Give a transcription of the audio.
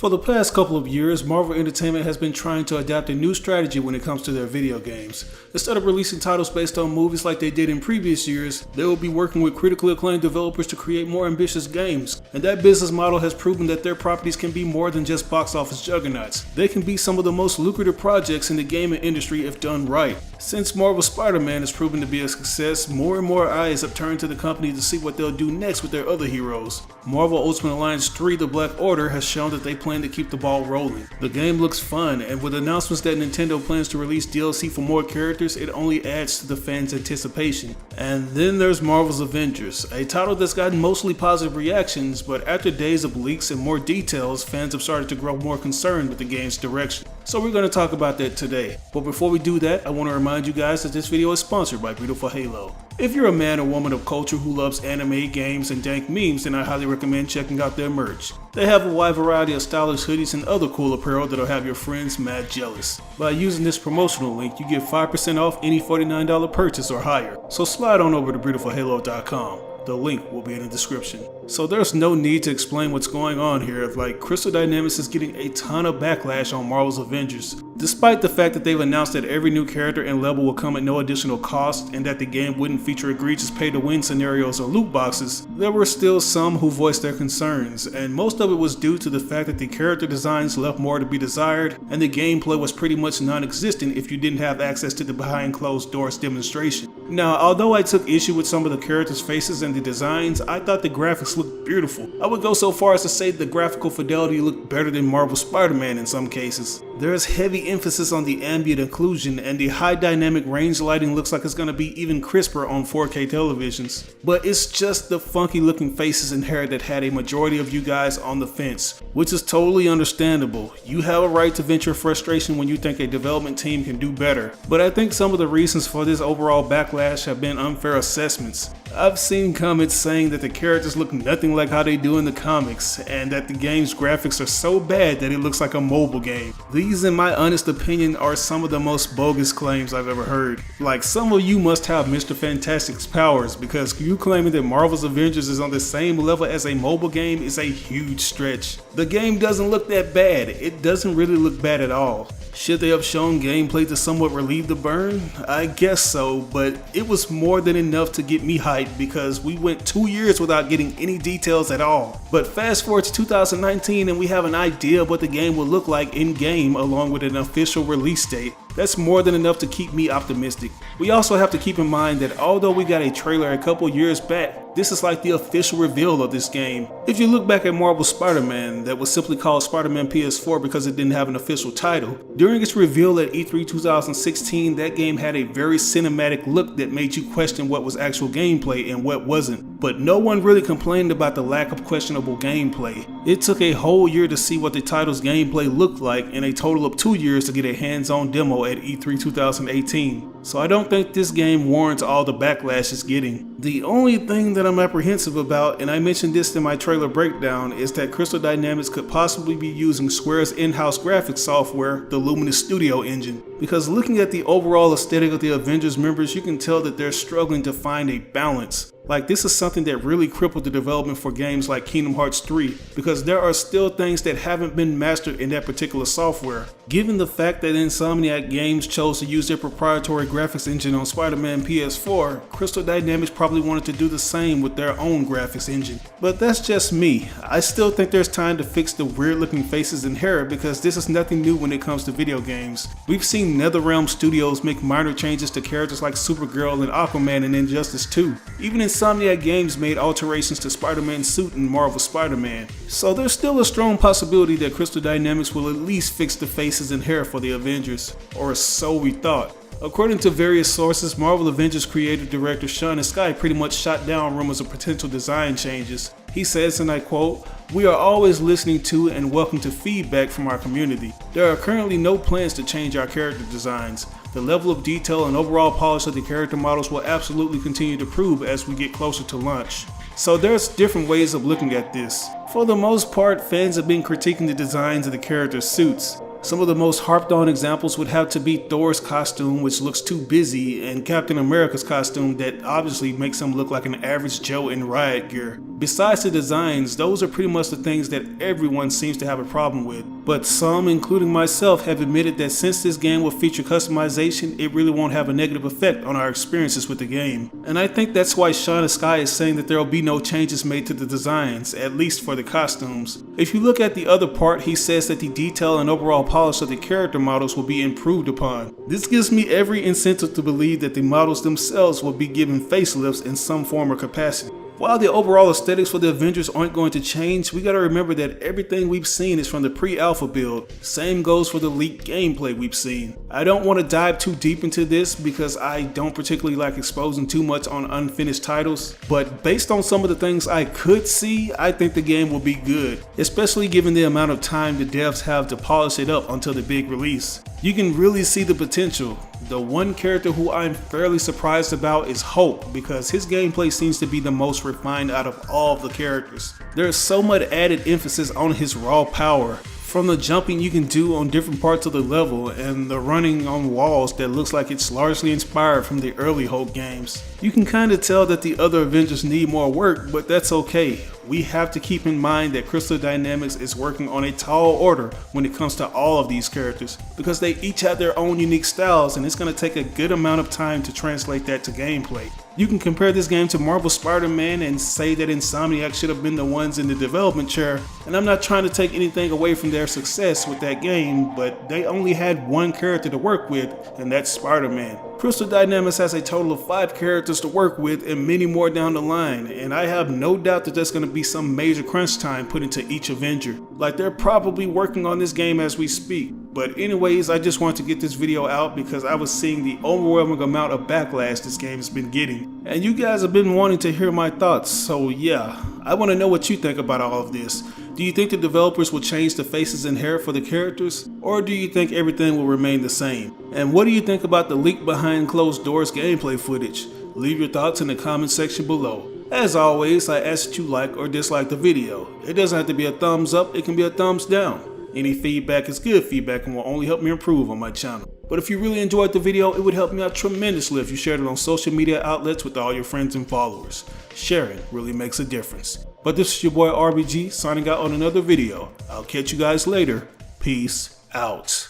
For the past couple of years, Marvel Entertainment has been trying to adapt a new strategy when it comes to their video games. Instead of releasing titles based on movies like they did in previous years, they will be working with critically acclaimed developers to create more ambitious games. And that business model has proven that their properties can be more than just box office juggernauts. They can be some of the most lucrative projects in the gaming industry if done right. Since Marvel Spider-Man has proven to be a success, more and more eyes have turned to the company to see what they'll do next with their other heroes. Marvel Ultimate Alliance 3: The Black Order has shown that they plan to keep the ball rolling. The game looks fun, and with announcements that Nintendo plans to release DLC for more characters, it only adds to the fans' anticipation. And then there's Marvel's Avengers, a title that's gotten mostly positive reactions, but after days of leaks and more details, fans have started to grow more concerned with the game's direction. So we're going to talk about that today. But before we do that, I want to remind you guys that this video is sponsored by Beautiful Halo. If you're a man or woman of culture who loves anime, games, and dank memes, then I highly recommend checking out their merch. They have a wide variety of stylish hoodies and other cool apparel that'll have your friends mad jealous. By using this promotional link, you get 5% off any $49 purchase or higher. So slide on over to beautifulhalo.com. The link will be in the description. So there's no need to explain what's going on here, like Crystal Dynamics is getting a ton of backlash on Marvel's Avengers. Despite the fact that they've announced that every new character and level will come at no additional cost and that the game wouldn't feature egregious pay-to-win scenarios or loot boxes, there were still some who voiced their concerns, and most of it was due to the fact that the character designs left more to be desired and the gameplay was pretty much non-existent if you didn't have access to the behind closed doors demonstration. Now, although I took issue with some of the characters' faces and the designs, I thought the graphics looked beautiful. I would go so far as to say the graphical fidelity looked better than Marvel Spider-Man in some cases. There is heavy emphasis on the ambient occlusion, and the high dynamic range lighting looks like it's going to be even crisper on 4K televisions. But it's just the funky looking faces and hair that had a majority of you guys on the fence, which is totally understandable. You have a right to vent your frustration when you think a development team can do better. But I think some of the reasons for this overall backlash have been unfair assessments. I've seen comments saying that the characters look nothing like how they do in the comics, and that the game's graphics are so bad that it looks like a mobile game. These, in my honest opinion, are some of the most bogus claims I've ever heard. Like, some of you must have Mr. Fantastic's powers, because you claiming that Marvel's Avengers is on the same level as a mobile game is a huge stretch. The game doesn't look that bad. It doesn't really look bad at all. Should they have shown gameplay to somewhat relieve the burn? I guess so, but it was more than enough to get me hyped because we went 2 years without getting any details at all. But fast forward to 2019 and we have an idea of what the game will look like in-game along with an official release date. That's more than enough to keep me optimistic. We also have to keep in mind that although we got a trailer a couple years back, this is like the official reveal of this game. If you look back at Marvel Spider-Man, that was simply called Spider-Man PS4 because it didn't have an official title, during its reveal at E3 2016, that game had a very cinematic look that made you question what was actual gameplay and what wasn't. But no one really complained about the lack of questionable gameplay. It took a whole year to see what the title's gameplay looked like and a total of 2 years to get a hands-on demo at E3 2018. So I don't think this game warrants all the backlash it's getting. The only thing that I'm apprehensive about, and I mentioned this in my trailer breakdown, is that Crystal Dynamics could possibly be using Square's in-house graphics software, the Luminous Studio engine. Because looking at the overall aesthetic of the Avengers members, you can tell that they're struggling to find a balance. Like, this is something that really crippled the development for games like Kingdom Hearts 3, because there are still things that haven't been mastered in that particular software. Given the fact that Insomniac Games chose to use their proprietary graphics engine on Spider-Man PS4, Crystal Dynamics probably wanted to do the same with their own graphics engine. But that's just me. I still think there's time to fix the weird looking faces and hair because this is nothing new when it comes to video games. We've seen NetherRealm Studios make minor changes to characters like Supergirl and Aquaman in Injustice 2. Even Insomniac Games made alterations to Spider-Man's suit in Marvel Spider-Man. So there's still a strong possibility that Crystal Dynamics will at least fix the faces and hair for the Avengers, or so we thought. According to various sources, Marvel Avengers creative director Sean Sky pretty much shot down rumors of potential design changes. He says, and I quote, "We are always listening to and welcome to feedback from our community. There are currently no plans to change our character designs. The level of detail and overall polish of the character models will absolutely continue to improve as we get closer to launch." So there's different ways of looking at this. For the most part, fans have been critiquing the designs of the characters' suits. Some of the most harped on examples would have to be Thor's costume, which looks too busy, and Captain America's costume that obviously makes him look like an average Joe in riot gear. Besides the designs, those are pretty much the things that everyone seems to have a problem with. But some, including myself, have admitted that since this game will feature customization, it really won't have a negative effect on our experiences with the game. And I think that's why Sean Sky is saying that there will be no changes made to the designs, at least for the costumes. If you look at the other part, he says that the detail and overall polish of the character models will be improved upon. This gives me every incentive to believe that the models themselves will be given facelifts in some form or capacity. While the overall aesthetics for the Avengers aren't going to change, we gotta remember that everything we've seen is from the pre-alpha build. Same goes for the leaked gameplay we've seen. I don't want to dive too deep into this because I don't particularly like exposing too much on unfinished titles, but based on some of the things I could see, I think the game will be good, especially given the amount of time the devs have to polish it up until the big release. You can really see the potential. The one character who I'm fairly surprised about is Hope, because his gameplay seems to be the most refined out of all of the characters. There's so much added emphasis on his raw power, from the jumping you can do on different parts of the level and the running on walls that looks like it's largely inspired from the early Hulk games. You can kind of tell that the other Avengers need more work, but that's okay. We have to keep in mind that Crystal Dynamics is working on a tall order when it comes to all of these characters, because they each have their own unique styles and it's going to take a good amount of time to translate that to gameplay. You can compare this game to Marvel Spider-Man and say that Insomniac should have been the ones in the development chair, and I'm not trying to take anything away from their success with that game, but they only had one character to work with, and that's Spider-Man. Crystal Dynamics has a total of 5 characters to work with and many more down the line, and I have no doubt that there's going to be some major crunch time put into each Avenger. Like, they're probably working on this game as we speak. But anyways, I just wanted to get this video out because I was seeing the overwhelming amount of backlash this game has been getting. And you guys have been wanting to hear my thoughts, so yeah, I want to know what you think about all of this. Do you think the developers will change the faces and hair for the characters? Or do you think everything will remain the same? And what do you think about the leaked behind closed doors gameplay footage? Leave your thoughts in the comment section below. As always, I ask that you like or dislike the video. It doesn't have to be a thumbs up, it can be a thumbs down. Any feedback is good feedback and will only help me improve on my channel. But if you really enjoyed the video, it would help me out tremendously if you shared it on social media outlets with all your friends and followers. Sharing really makes a difference. But this is your boy RBG signing out on another video. I'll catch you guys later. Peace out.